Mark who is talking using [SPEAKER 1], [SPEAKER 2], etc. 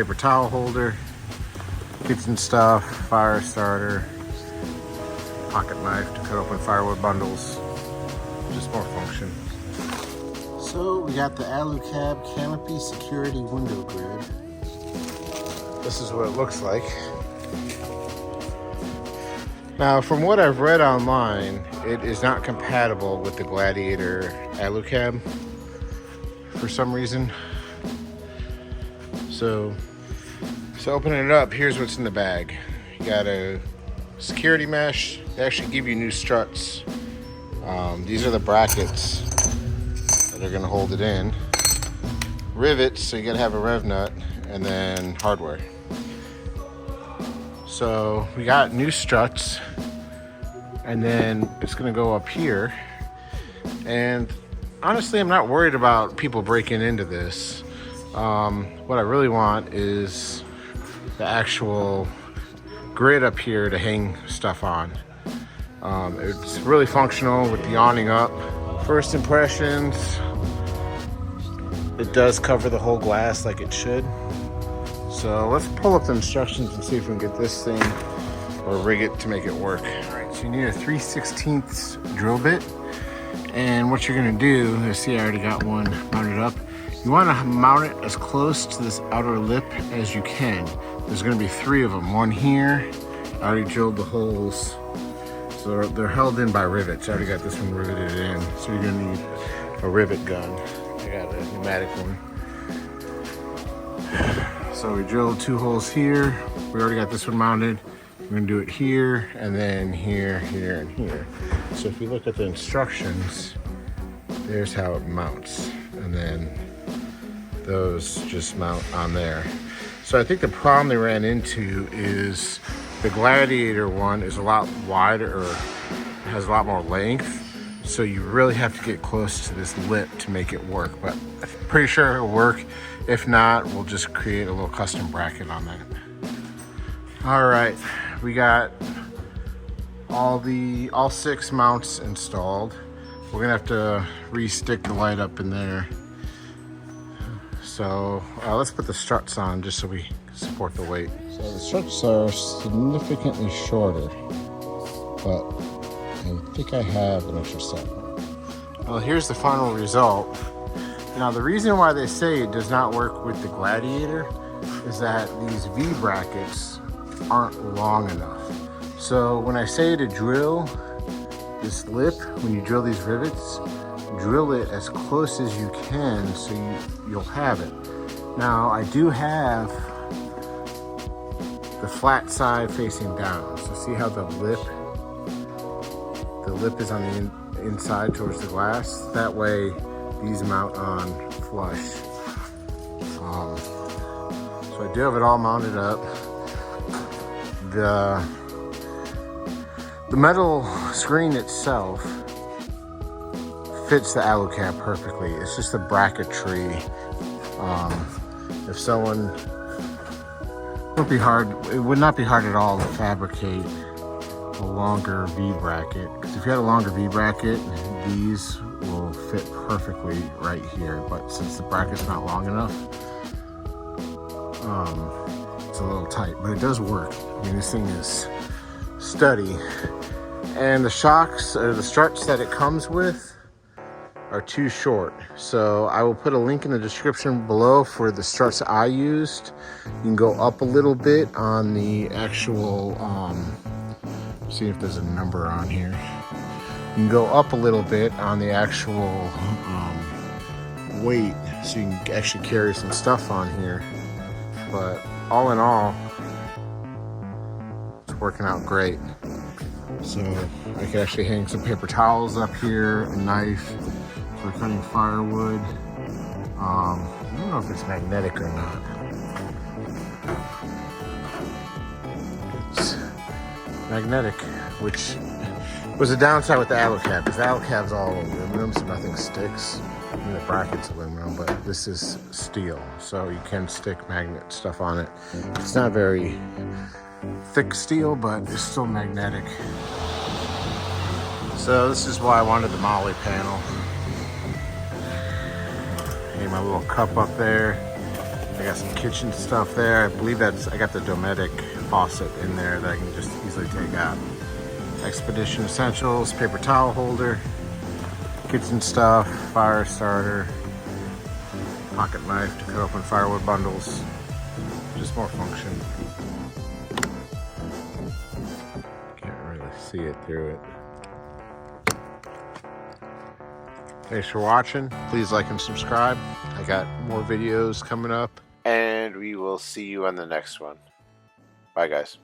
[SPEAKER 1] Paper towel holder, kitchen stuff, fire starter, pocket knife to cut open firewood bundles, just more function. So we got the Alu-Cab Canopy security window grid. This is what it looks like. Now, from what I've read online, it is not compatible with the Gladiator Alu-Cab for some reason. So opening it up, here's what's in the bag. You got a security mesh. They actually give you new struts. These are the brackets that are gonna hold it in. Rivets, so you gotta have a rev nut, and then hardware. So we got new struts, and then it's gonna go up here. And honestly, I'm not worried about people breaking into this. What I really want is the actual grid up here to hang stuff on. It's really functional with the awning up. First impressions, it does cover the whole glass like it should. So let's pull up the instructions and see if we can get this thing or rig it to make it work. All right, so you need a 3/16 drill bit. And what you're gonna do, I see I already got one mounted up. You wanna mount it as close to this outer lip as you can. There's gonna be 3 of them. One here, I already drilled the holes. So they're held in by rivets. I already got this one riveted in. So you're gonna need a rivet gun. I got a pneumatic one. So we drilled 2 holes here. We already got this one mounted. We're gonna do it here, and then here, here, and here. So if you look at the instructions, there's how it mounts. And then those just mount on there. So I think the problem they ran into is the Gladiator one is a lot wider, or has a lot more length. So you really have to get close to this lip to make it work. But I'm pretty sure it'll work. If not, we'll just create a little custom bracket on that. All right, we got all 6 mounts installed. We're gonna have to re-stick the light up in there. So let's put the struts on just so we support the weight. So the struts are significantly shorter, but I think I have an extra set. Well, here's the final result. Now, the reason why they say it does not work with the Gladiator is that these V brackets aren't long enough. So when I say to drill this lip, when you drill these rivets, drill it as close as you can so you'll have it. Now, I do have the flat side facing down. So see how the lip is on the inside towards the glass? That way these mount on flush. So I do have it all mounted up. The metal screen itself fits the Alu-Cab perfectly. It's just the bracketry. If someone, it would not be hard at all to fabricate a longer V bracket. Because if you had a longer V bracket, these will fit perfectly right here. But since the bracket's not long enough, it's a little tight, but it does work. I mean, this thing is sturdy. And the shocks, or the struts that it comes with, are too short. So I will put a link in the description below for the struts I used. You can go up a little bit on the actual, see if there's a number on here. You can go up a little bit on the actual weight, so you can actually carry some stuff on here. But all in all, it's working out great. So I can actually hang some paper towels up here, a knife for cutting firewood. I don't know if it's magnetic or not. It's magnetic, which was a downside with the Alu-Cab, because the Alu-Cab's all aluminum, so nothing sticks. I mean, the bracket's aluminum, but this is steel, so you can stick magnet stuff on it. It's not very thick steel, but it's still magnetic. So this is why I wanted the Molly panel. Hey, my little cup up there. I got some kitchen stuff there. I believe I got the Dometic faucet in there that I can just easily take out. Expedition Essentials, paper towel holder, kitchen stuff, fire starter, pocket knife to cut open firewood bundles. Just more function. Can't really see it through it. Thanks for watching. Please like and subscribe. I got more videos coming up, and we will see you on the next one. Bye, guys.